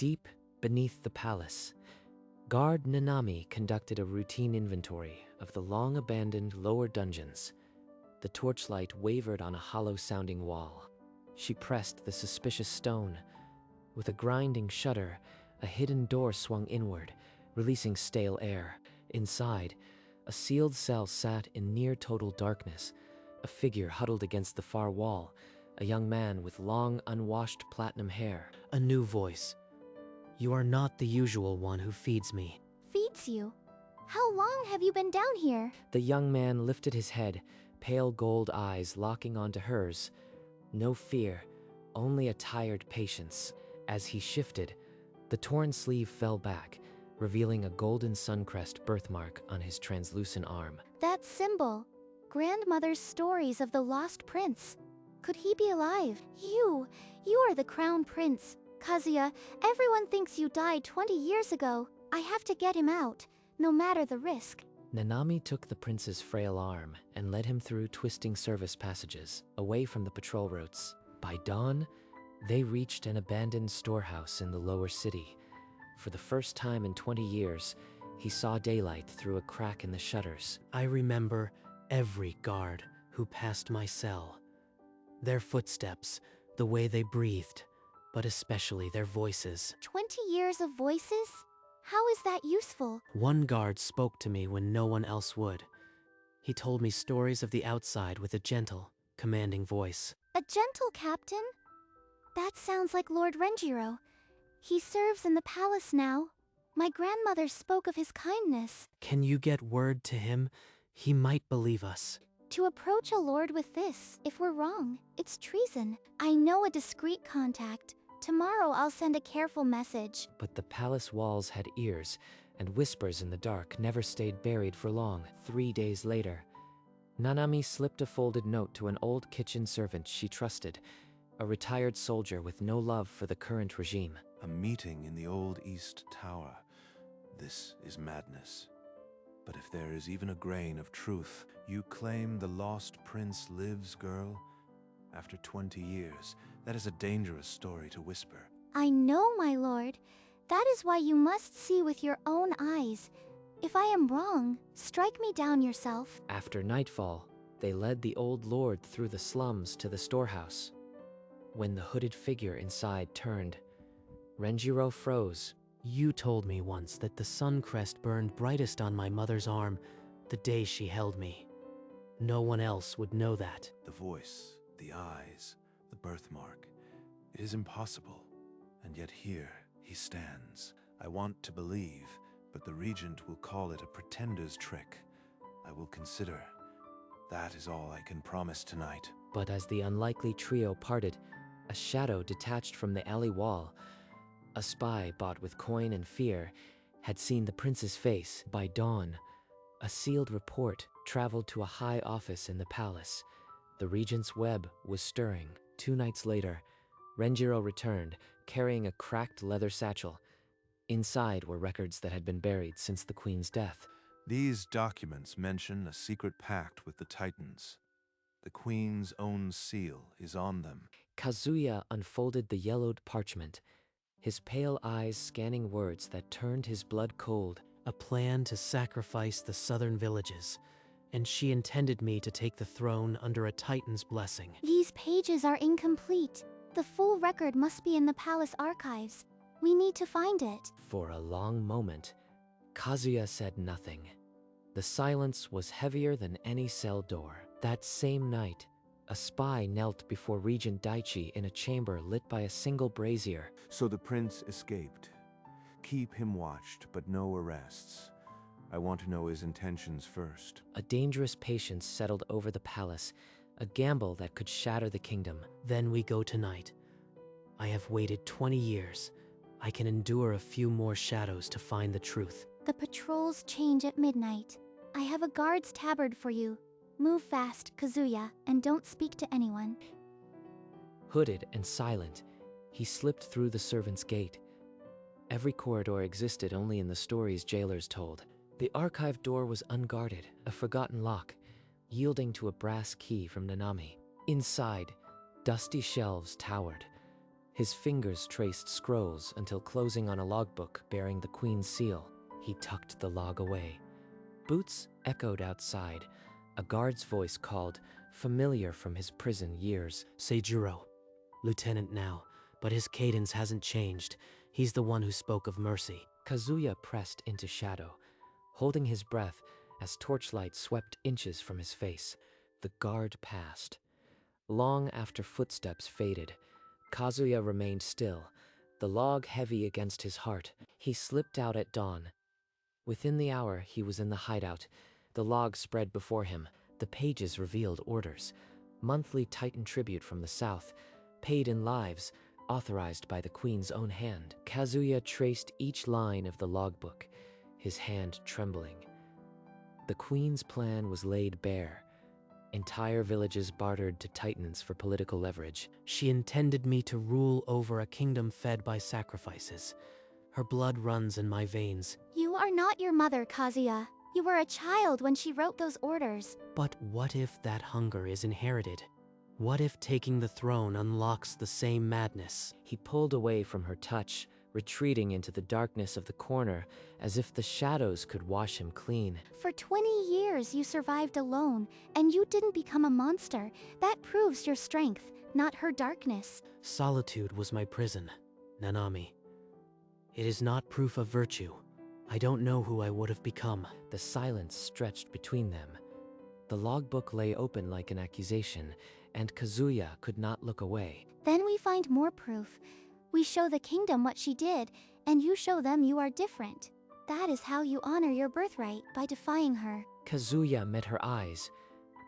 Deep beneath the palace, guard Nanami conducted a routine inventory of the long-abandoned lower dungeons. The torchlight wavered on a hollow-sounding wall. She pressed the suspicious stone. With a grinding shudder, a hidden door swung inward, releasing stale air. Inside, a sealed cell sat in near-total darkness. A figure huddled against the far wall, a young man with long, unwashed platinum hair. A new voice. "You are not the usual one who feeds me." Feeds you? How long have you been down here? The young man lifted his head, pale gold eyes locking onto hers. No fear, only a tired patience. As he shifted, the torn sleeve fell back, revealing a golden suncrest birthmark on his translucent arm. That symbol. Grandmother's stories of the lost prince. Could he be alive? You are the crown prince. Kazuya, everyone thinks you died 20 years ago. I have to get him out, no matter the risk. Nanami took the prince's frail arm and led him through twisting service passages, away from the patrol routes. By dawn, they reached an abandoned storehouse in the lower city. For the first time in 20 years, he saw daylight through a crack in the shutters. I remember every guard who passed my cell. Their footsteps, the way they breathed, but especially their voices. 20 years of voices? How is that useful? One guard spoke to me when no one else would. He told me stories of the outside with a gentle, commanding voice. A gentle captain? That sounds like Lord Renjiro. He serves in the palace now. My grandmother spoke of his kindness. Can you get word to him? He might believe us. To approach a lord with this, if we're wrong, it's treason. I know a discreet contact. Tomorrow I'll send a careful message. But the palace walls had ears, and whispers in the dark never stayed buried for long. 3 days later, Nanami slipped a folded note to an old kitchen servant she trusted, a retired soldier with no love for the current regime. A meeting in the old East Tower. This is madness. But if there is even a grain of truth, you claim the lost prince lives, girl? After 20 years, that is a dangerous story to whisper. I know, my lord. That is why you must see with your own eyes. If I am wrong, strike me down yourself. After nightfall, they led the old lord through the slums to the storehouse. When the hooded figure inside turned, Renjiro froze. You told me once that the sun crest burned brightest on my mother's arm the day she held me. No one else would know that. The voice, the eyes, the birthmark. It is impossible. And yet here he stands. I want to believe, but the regent will call it a pretender's trick. I will consider. That is all I can promise tonight. But as the unlikely trio parted, a shadow detached from the alley wall. A spy bought with coin and fear had seen the prince's face. By dawn, a sealed report traveled to a high office in the palace. The regent's web was stirring. 2 nights later, Renjiro returned, carrying a cracked leather satchel. Inside were records that had been buried since the queen's death. These documents mention a secret pact with the Titans. The queen's own seal is on them. Kazuya unfolded the yellowed parchment, his pale eyes scanning words that turned his blood cold. A plan to sacrifice the southern villages, and she intended me to take the throne under a Titan's blessing. These pages are incomplete. The full record must be in the palace archives. We need to find it. For a long moment, Kazuya said nothing. The silence was heavier than any cell door. That same night, a spy knelt before Regent Daichi in a chamber lit by a single brazier. So the prince escaped. Keep him watched, but no arrests. I want to know his intentions first. A dangerous patience settled over the palace, a gamble that could shatter the kingdom. Then we go tonight. I have waited 20 years. I can endure a few more shadows to find the truth. The patrols change at midnight. I have a guard's tabard for you. Move fast, Kazuya, and don't speak to anyone. Hooded and silent, he slipped through the servant's gate. Every corridor existed only in the stories jailers told. The archive door was unguarded, a forgotten lock, yielding to a brass key from Nanami. Inside, dusty shelves towered. His fingers traced scrolls until closing on a logbook bearing the queen's seal. He tucked the log away. Boots echoed outside. A guard's voice called, familiar from his prison years. Seijuro, lieutenant now, but his cadence hasn't changed. He's the one who spoke of mercy. Kazuya pressed into shadow, holding his breath as torchlight swept inches from his face. The guard passed. Long after footsteps faded, Kazuya remained still, the log heavy against his heart. He slipped out at dawn. Within the hour, he was in the hideout. The log spread before him. The pages revealed orders. Monthly Titan tribute from the south, paid in lives, authorized by the queen's own hand. Kazuya traced each line of the logbook, his hand trembling. The queen's plan was laid bare. Entire villages bartered to Titans for political leverage. She intended me to rule over a kingdom fed by sacrifices. Her blood runs in my veins. You are not your mother, Kazuya. You were a child when she wrote those orders. But what if that hunger is inherited? What if taking the throne unlocks the same madness? He pulled away from her touch, retreating into the darkness of the corner, as if the shadows could wash him clean. For 20 years you survived alone, and you didn't become a monster. That proves your strength, not her darkness. Solitude was my prison, Nanami. It is not proof of virtue. I don't know who I would have become. The silence stretched between them. The logbook lay open like an accusation, and Kazuya could not look away. Then we find more proof. We show the kingdom what she did, and you show them you are different. That is how you honor your birthright, by defying her. Kazuya met her eyes,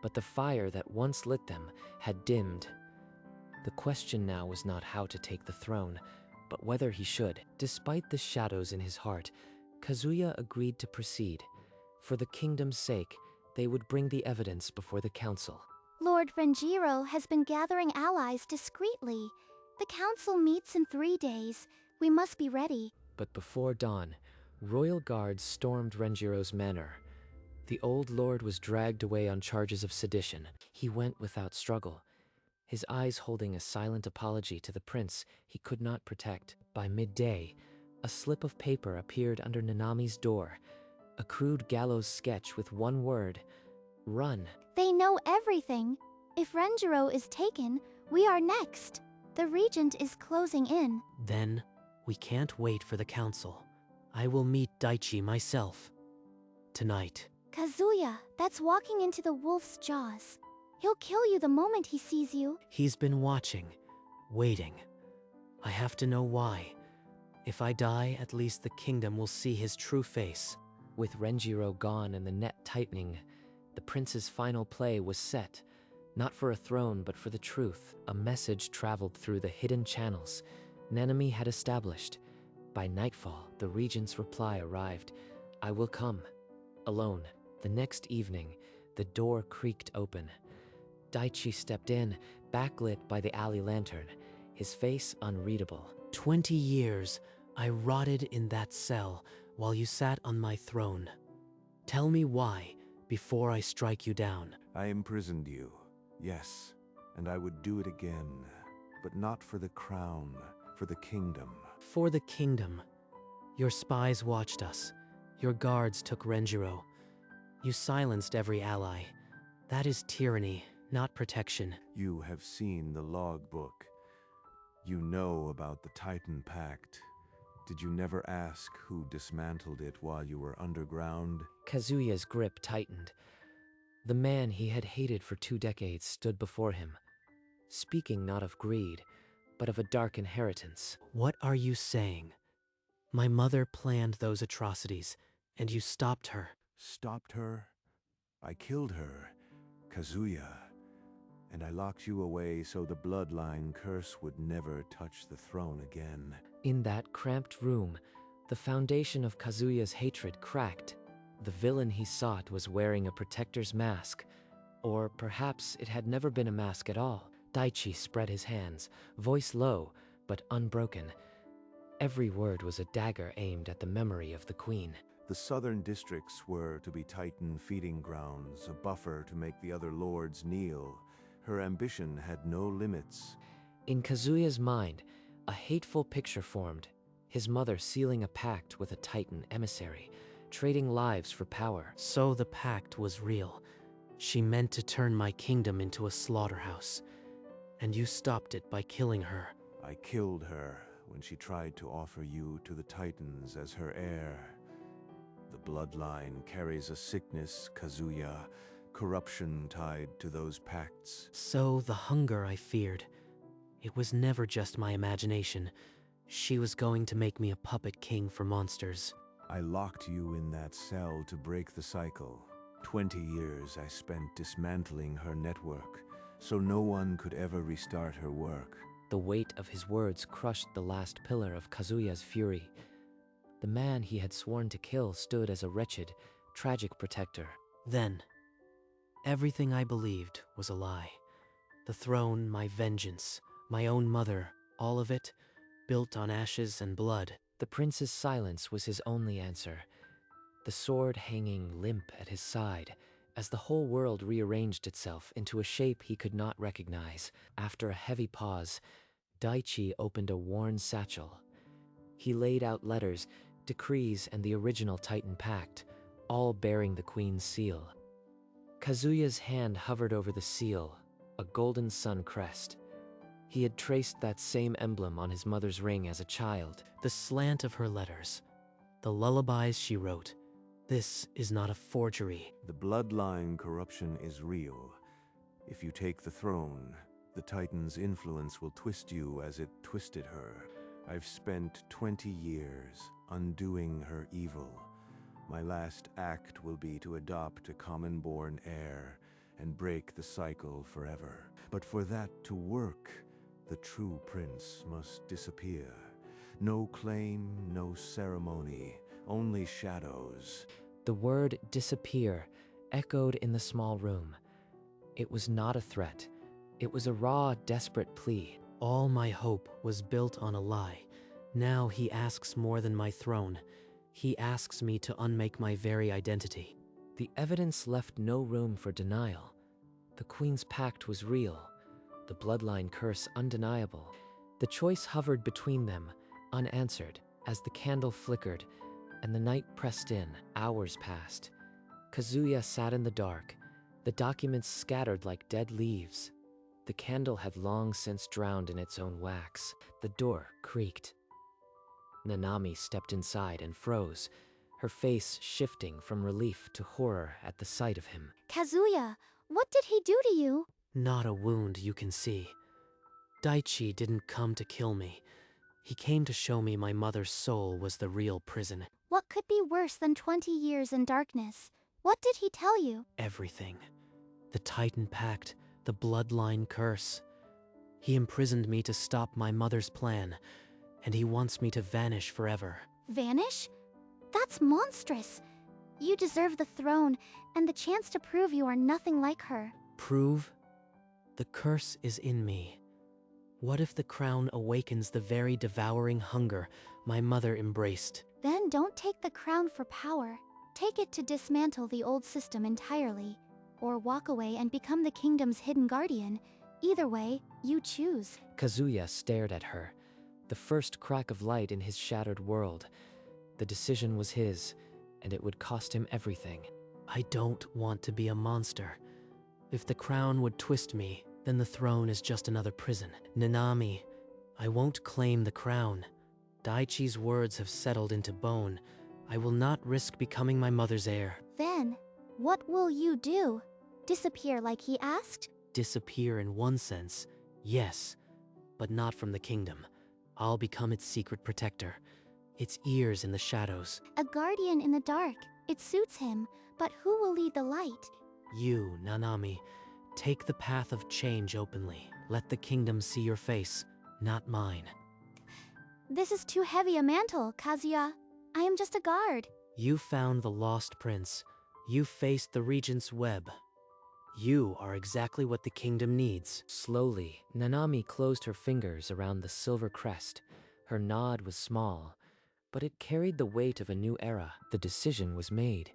but the fire that once lit them had dimmed. The question now was not how to take the throne, but whether he should. Despite the shadows in his heart, Kazuya agreed to proceed. For the kingdom's sake, they would bring the evidence before the council. Lord Renjiro has been gathering allies discreetly. The council meets in 3 days. We must be ready. But before dawn, royal guards stormed Renjiro's manor. The old lord was dragged away on charges of sedition. He went without struggle, his eyes holding a silent apology to the prince he could not protect. By midday, a slip of paper appeared under Nanami's door, a crude gallows sketch with one word: run. They know everything. If Renjiro is taken, we are next. The regent is closing in. Then, we can't wait for the council. I will meet Daichi myself. Tonight. Kazuya, that's walking into the wolf's jaws. He'll kill you the moment he sees you. He's been watching, waiting. I have to know why. If I die, at least the kingdom will see his true face. With Renjiro gone and the net tightening, the prince's final play was set. Not for a throne, but for the truth. A message traveled through the hidden channels Nanami had established. By nightfall, the regent's reply arrived: I will come. Alone. The next evening, the door creaked open. Daichi stepped in, backlit by the alley lantern, his face unreadable. 20 years, I rotted in that cell while you sat on my throne. Tell me why, before I strike you down. I imprisoned you, yes, and I would do it again, but not for the crown, for the kingdom. For the kingdom. Your spies watched us. Your guards took Renjiro. You silenced every ally. That is tyranny, not protection. You have seen the logbook. You know about the Titan Pact. Did you never ask who dismantled it while you were underground? Kazuya's grip tightened. The man he had hated for 2 decades stood before him, speaking not of greed, but of a dark inheritance. What are you saying? My mother planned those atrocities, and you stopped her. Stopped her? I killed her, Kazuya, and I locked you away so the bloodline curse would never touch the throne again. In that cramped room, the foundation of Kazuya's hatred cracked. The villain he sought was wearing a protector's mask, or perhaps it had never been a mask at all. Daichi spread his hands, voice low, but unbroken. Every word was a dagger aimed at the memory of the queen. The southern districts were to be Titan feeding grounds, a buffer to make the other lords kneel. Her ambition had no limits. In Kazuya's mind, A hateful picture formed, his mother sealing a pact with a Titan emissary, trading lives for power. So the pact was real. She meant to turn my kingdom into a slaughterhouse. And you stopped it by killing her. I killed her when she tried to offer you to the Titans as her heir. The bloodline carries a sickness, Kazuya, corruption tied to those pacts. So the hunger I feared, it was never just my imagination. She was going to make me a puppet king for monsters. I locked you in that cell to break the cycle. 20 years I spent dismantling her network, so no one could ever restart her work. The weight of his words crushed the last pillar of Kazuya's fury. The man he had sworn to kill stood as a wretched, tragic protector. Then, everything I believed was a lie. The throne, my vengeance, my own mother, all of it, built on ashes and blood. The prince's silence was his only answer, the sword hanging limp at his side, as the whole world rearranged itself into a shape he could not recognize. After a heavy pause, Daichi opened a worn satchel. He laid out letters, decrees, and the original Titan Pact, all bearing the Queen's seal. Kazuya's hand hovered over the seal, a golden sun crest. He had traced that same emblem on his mother's ring as a child. The slant of her letters, the lullabies she wrote. This is not a forgery. The bloodline corruption is real. If you take the throne, the Titan's influence will twist you as it twisted her. I've spent 20 years undoing her evil. My last act will be to adopt a common-born heir and break the cycle forever. But for that to work, the true prince must disappear. No claim, no ceremony, only shadows. The word disappear echoed in the small room. It was not a threat. It was a raw, desperate plea. All my hope was built on a lie. Now he asks more than my throne. He asks me to unmake my very identity. The evidence left no room for denial. The Queen's pact was real, the bloodline curse undeniable. The choice hovered between them, unanswered, as the candle flickered and the night pressed in. Hours passed. Kazuya sat in the dark, the documents scattered like dead leaves. The candle had long since drowned in its own wax. The door creaked. Nanami stepped inside and froze, her face shifting from relief to horror at the sight of him. Kazuya, what did he do to you? Not a wound you can see. Daichi didn't come to kill me. He came to show me my mother's soul was the real prison. What could be worse than 20 years in darkness? What did he tell you? Everything. The Titan Pact, the bloodline curse. He imprisoned me to stop my mother's plan, and he wants me to vanish forever. Vanish? That's monstrous. You deserve the throne and the chance to prove you are nothing like her. Prove? The curse is in me. What if the crown awakens the very devouring hunger my mother embraced? Then don't take the crown for power. Take it to dismantle the old system entirely, or walk away and become the kingdom's hidden guardian. Either way, you choose. Kazuya stared at her, the first crack of light in his shattered world. The decision was his, and it would cost him everything. I don't want to be a monster. If the crown would twist me, then the throne is just another prison. Nanami, I won't claim the crown. Daichi's words have settled into bone. I will not risk becoming my mother's heir. Then, what will you do? Disappear like he asked? Disappear in one sense, yes, but not from the kingdom. I'll become its secret protector, its ears in the shadows. A guardian in the dark. It suits him, but who will lead the light? You, Nanami, take the path of change openly. Let the kingdom see your face, not mine. This is too heavy a mantle, Kazuya. I am just a guard. You found the lost prince. You faced the regent's web. You are exactly what the kingdom needs. Slowly, Nanami closed her fingers around the silver crest. Her nod was small, but it carried the weight of a new era. The decision was made.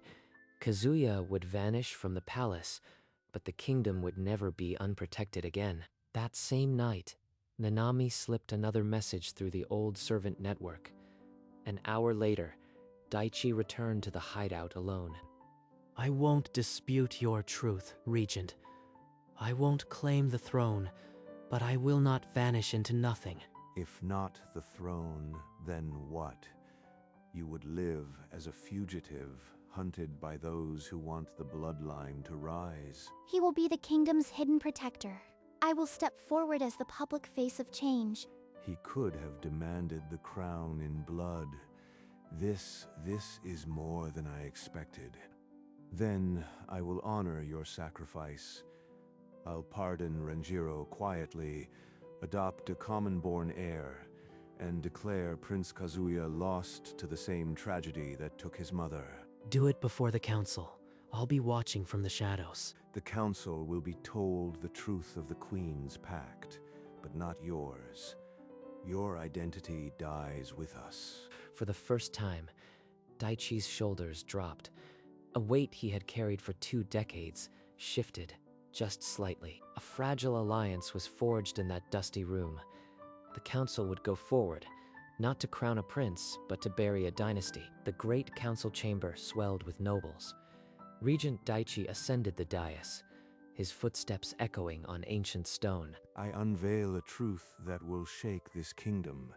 Kazuya would vanish from the palace, but the kingdom would never be unprotected again. That same night, Nanami slipped another message through the old servant network. An hour later, Daichi returned to the hideout alone. I won't dispute your truth, Regent. I won't claim the throne, but I will not vanish into nothing. If not the throne, then what? You would live as a fugitive, hunted by those who want the bloodline to rise. He will be the kingdom's hidden protector. I will step forward as the public face of change. He could have demanded the crown in blood. This is more than I expected. Then I will honor your sacrifice. I'll pardon Renjiro quietly, adopt a common-born heir, and declare Prince Kazuya lost to the same tragedy that took his mother. Do it before the council. I'll be watching from the shadows. The council will be told the truth of the Queen's pact, but not yours. Your identity dies with us. For the first time, Daichi's shoulders dropped. A weight he had carried for 2 decades shifted, just slightly. A fragile alliance was forged in that dusty room. The council would go forward, not to crown a prince, but to bury a dynasty. The great council chamber swelled with nobles. Regent Daichi ascended the dais, his footsteps echoing on ancient stone. I unveil a truth that will shake this kingdom.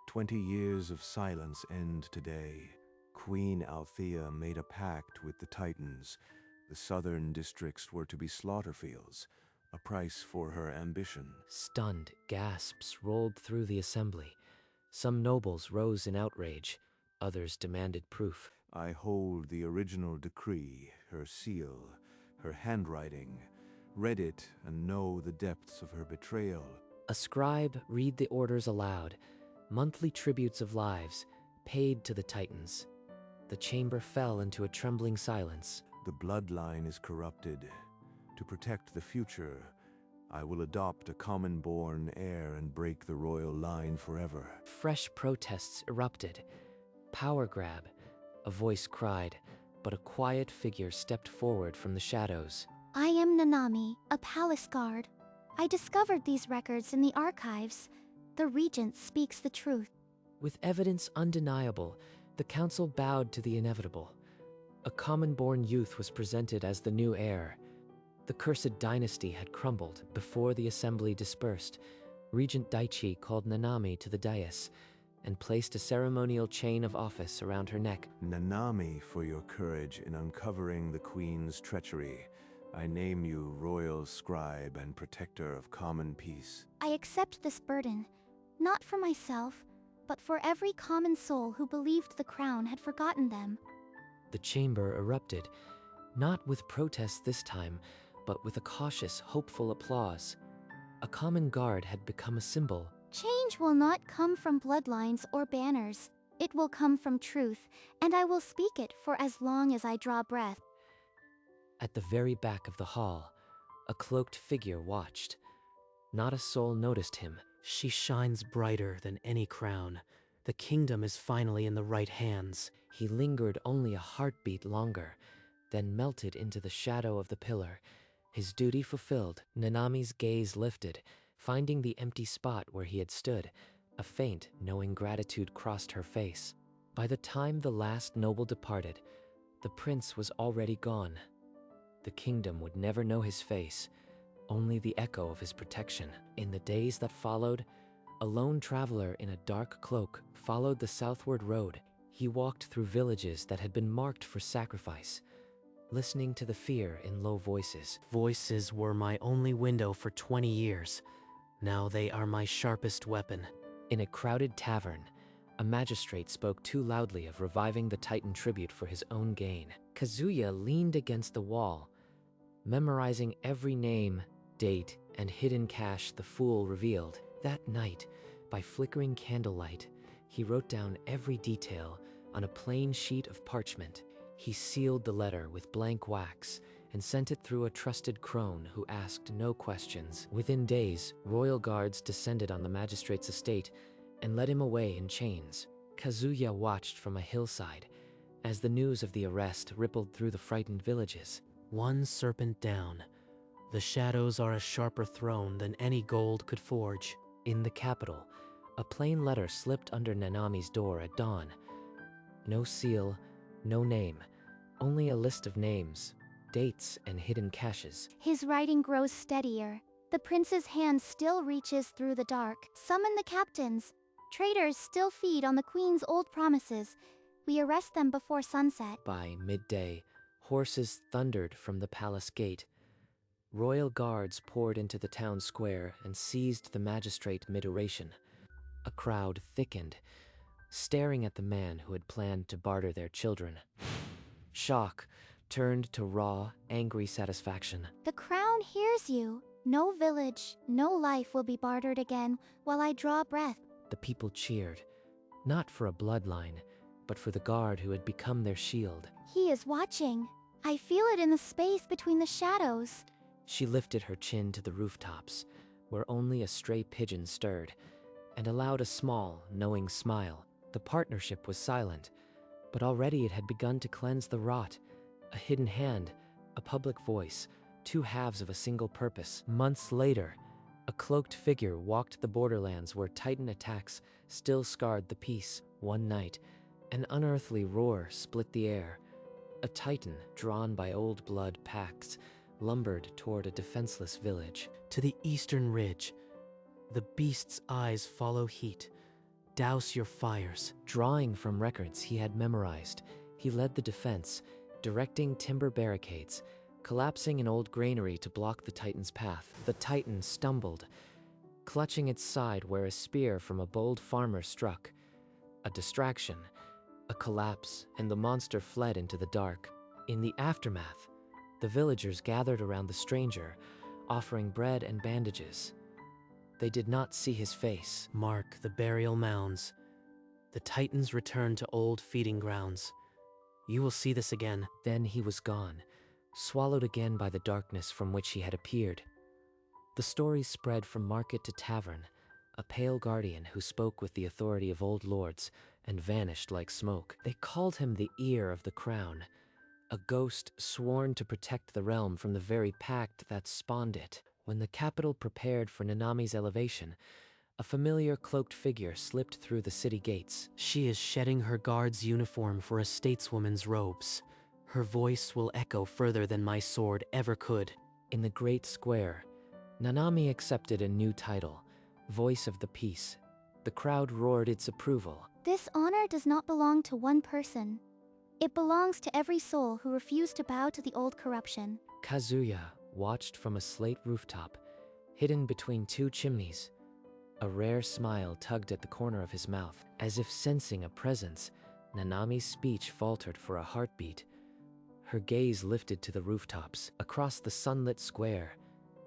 20 years of silence end today. Queen Althea made a pact with the Titans. The southern districts were to be slaughter fields, a price for her ambition. Stunned gasps rolled through the assembly. Some nobles rose in outrage, others demanded proof. I hold the original decree, her seal, her handwriting, read it and know the depths of her betrayal. A scribe read the orders aloud, monthly tributes of lives, paid to the Titans. The chamber fell into a trembling silence. The bloodline is corrupted. To protect the future, I will adopt a common-born heir and break the royal line forever. Fresh protests erupted. Power grab, a voice cried, but a quiet figure stepped forward from the shadows. I am Nanami, a palace guard. I discovered these records in the archives. The regent speaks the truth. With evidence undeniable, the council bowed to the inevitable. A common-born youth was presented as the new heir. The cursed dynasty had crumbled before the assembly dispersed. Regent Daichi called Nanami to the dais and placed a ceremonial chain of office around her neck. Nanami, for your courage in uncovering the Queen's treachery. I name you royal scribe and protector of common peace. I accept this burden, not for myself, but for every common soul who believed the crown had forgotten them. The chamber erupted, not with protests this time, but with a cautious, hopeful applause. A common guard had become a symbol. Change will not come from bloodlines or banners. It will come from truth, and I will speak it for as long as I draw breath. At the very back of the hall, a cloaked figure watched. Not a soul noticed him. She shines brighter than any crown. The kingdom is finally in the right hands. He lingered only a heartbeat longer, then melted into the shadow of the pillar. His duty fulfilled, Nanami's gaze lifted, finding the empty spot where he had stood. A faint, knowing gratitude crossed her face. By the time the last noble departed, the prince was already gone. The kingdom would never know his face, only the echo of his protection. In the days that followed, a lone traveler in a dark cloak followed the southward road. He walked through villages that had been marked for sacrifice, listening to the fear in low voices. Voices were my only window for 20 years. Now they are my sharpest weapon. In a crowded tavern, a magistrate spoke too loudly of reviving the Titan tribute for his own gain. Kazuya leaned against the wall, memorizing every name, date, and hidden cache the fool revealed. That night, by flickering candlelight, he wrote down every detail on a plain sheet of parchment. He sealed the letter with blank wax and sent it through a trusted crone who asked no questions. Within days, royal guards descended on the magistrate's estate and led him away in chains. Kazuya watched from a hillside as the news of the arrest rippled through the frightened villages. One serpent down. The shadows are a sharper throne than any gold could forge. In the capital, a plain letter slipped under Nanami's door at dawn. No seal, no name, only a list of names, dates, and hidden caches. His writing grows steadier. The prince's hand still reaches through the dark. Summon the captains. Traitors still feed on the queen's old promises. We arrest them before sunset. By midday, horses thundered from the palace gate. Royal guards poured into the town square and seized the magistrate mid-oration. A crowd thickened, staring at the man who had planned to barter their children. Shock turned to raw, angry satisfaction. The crown hears you. No village, no life will be bartered again while I draw breath. The people cheered, not for a bloodline, but for the guard who had become their shield. He is watching. I feel it in the space between the shadows. She lifted her chin to the rooftops, where only a stray pigeon stirred, and allowed a small, knowing smile. The partnership was silent, but already it had begun to cleanse the rot. A hidden hand, a public voice, two halves of a single purpose. Months later, a cloaked figure walked the borderlands where Titan attacks still scarred the peace. One night, an unearthly roar split the air. A Titan, drawn by old blood pacts, lumbered toward a defenseless village. To the eastern ridge, the beast's eyes follow heat. Douse your fires. Drawing from records he had memorized, he led the defense, directing timber barricades, collapsing an old granary to block the Titan's path. The Titan stumbled, clutching its side where a spear from a bold farmer struck. A distraction, a collapse, and the monster fled into the dark. In the aftermath, the villagers gathered around the stranger, offering bread and bandages. They did not see his face. Mark the burial mounds. The Titans return to old feeding grounds. You will see this again. Then he was gone, swallowed again by the darkness from which he had appeared. The story spread from market to tavern, a pale guardian who spoke with the authority of old lords and vanished like smoke. They called him the Ear of the Crown, a ghost sworn to protect the realm from the very pact that spawned it. When the capital prepared for Nanami's elevation, a familiar cloaked figure slipped through the city gates. She is shedding her guard's uniform for a stateswoman's robes. Her voice will echo further than my sword ever could. In the great square, Nanami accepted a new title, Voice of the Peace. The crowd roared its approval. This honor does not belong to one person. It belongs to every soul who refused to bow to the old corruption. Kazuya watched from a slate rooftop, hidden between two chimneys. A rare smile tugged at the corner of his mouth. As if sensing a presence, Nanami's speech faltered for a heartbeat. Her gaze lifted to the rooftops. Across the sunlit square,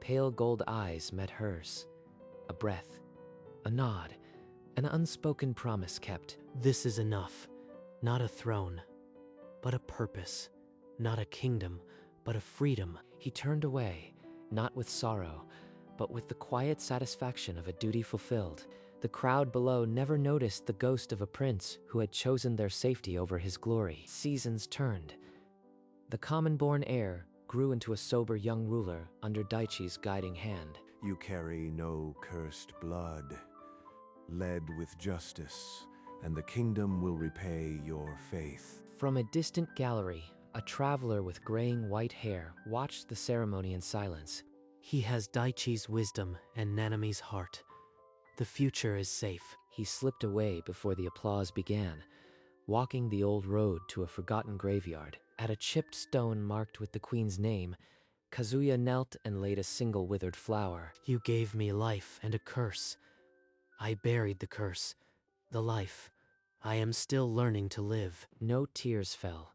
pale gold eyes met hers. A breath, a nod, an unspoken promise kept. This is enough. Not a throne, but a purpose. Not a kingdom, but a freedom. He turned away, not with sorrow, but with the quiet satisfaction of a duty fulfilled. The crowd below never noticed the ghost of a prince who had chosen their safety over his glory. Seasons turned. The common-born heir grew into a sober young ruler under Daichi's guiding hand. You carry no cursed blood, led with justice, and the kingdom will repay your faith. From a distant gallery, a traveler with graying white hair watched the ceremony in silence. He has Daichi's wisdom and Nanami's heart. The future is safe. He slipped away before the applause began, walking the old road to a forgotten graveyard. At a chipped stone marked with the queen's name, Kazuya knelt and laid a single withered flower. You gave me life and a curse. I buried the curse, the life. I am still learning to live. No tears fell.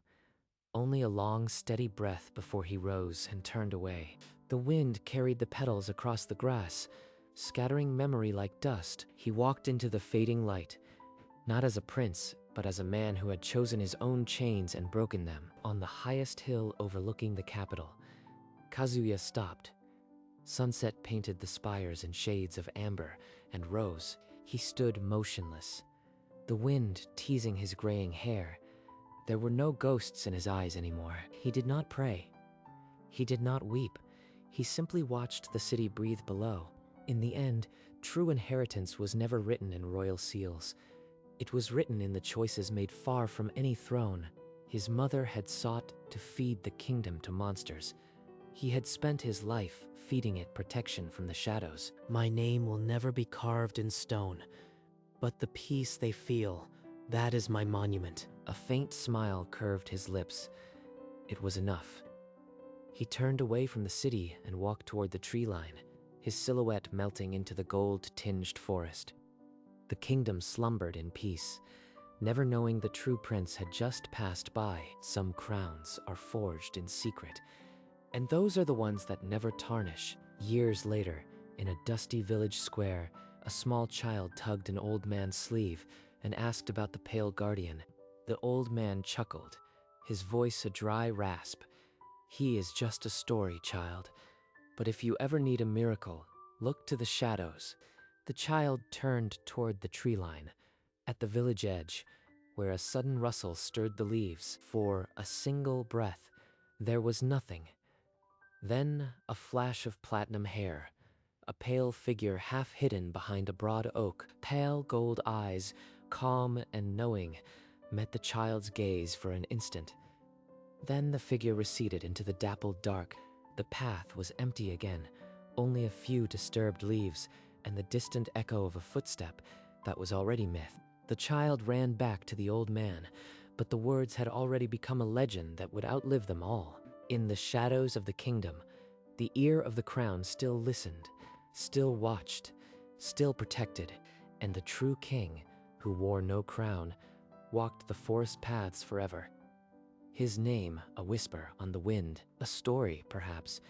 Only a long, steady breath before he rose and turned away. The wind carried the petals across the grass, scattering memory like dust. He walked into the fading light, not as a prince, but as a man who had chosen his own chains and broken them. On the highest hill overlooking the capital, Kazuya stopped. Sunset painted the spires in shades of amber and rose. He stood motionless, the wind teasing his graying hair. There were no ghosts in his eyes anymore. He did not pray. He did not weep. He simply watched the city breathe below. In the end, True inheritance was never written in royal seals. It was written in the choices made far from any throne. His mother had sought to feed the kingdom to monsters. He had spent his life feeding it protection from the shadows. My name will never be carved in stone, but the peace they feel, that is my monument. A faint smile curved his lips. It was enough. He turned away from the city and walked toward the tree line, his silhouette melting into the gold-tinged forest. The kingdom slumbered in peace, never knowing the true prince had just passed by. Some crowns are forged in secret, and those are the ones that never tarnish. Years later, in a dusty village square, a small child tugged an old man's sleeve and asked about the pale guardian. The old man chuckled, his voice a dry rasp. He is just a story, child. But if you ever need a miracle, look to the shadows. The child turned toward the tree line, at the village edge, where a sudden rustle stirred the leaves. For a single breath, there was nothing. Then a flash of platinum hair, a pale figure half hidden behind a broad oak. Pale gold eyes, calm and knowing, met the child's gaze for an instant. Then the figure receded into the dappled dark. The path was empty again, only a few disturbed leaves and the distant echo of a footstep that was already myth. The child ran back to the old man, but the words had already become a legend that would outlive them all. In the shadows of the kingdom, the ear of the crown still listened, still watched, still protected, and the true king, who wore no crown, walked the forest paths forever. His name, a whisper on the wind, a story, perhaps,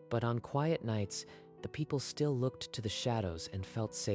but on quiet nights, the people still looked to the shadows and felt safe.